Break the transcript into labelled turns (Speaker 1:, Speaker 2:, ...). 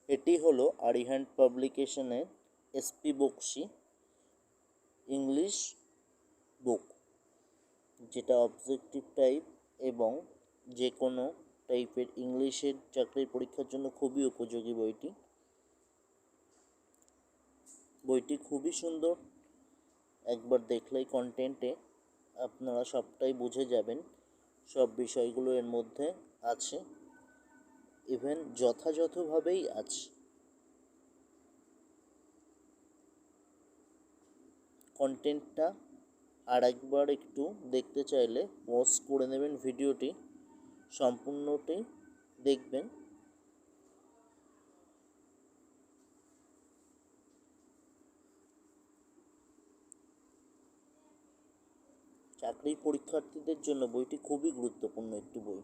Speaker 1: এটি হলো Arihant পাবলিকেশনের SP Bakshi English book, যেটা অবজেক্টিভ টাইপ এবং যে কোনো টাইপের ইংলিশের চাকরির পরীক্ষার জন্য খুবই উপযোগী বইটি খুবই সুন্দর। একবার দেখলেই কন্টেন্টে আপনারা সবটাই বুঝে যাবেন। সব বিষয়গুলো এর মধ্যে আছে, ইভেন যথাযথভাবেই আছে। কন্টেন্টটা আর একবার একটু দেখতে চাইলে পজ করে নেবেন ভিডিওটি, সম্পূর্ণটি দেখবেন। চাকরির পরীক্ষার্থীদের জন্য বইটি খুবই গুরুত্বপূর্ণ একটি বই।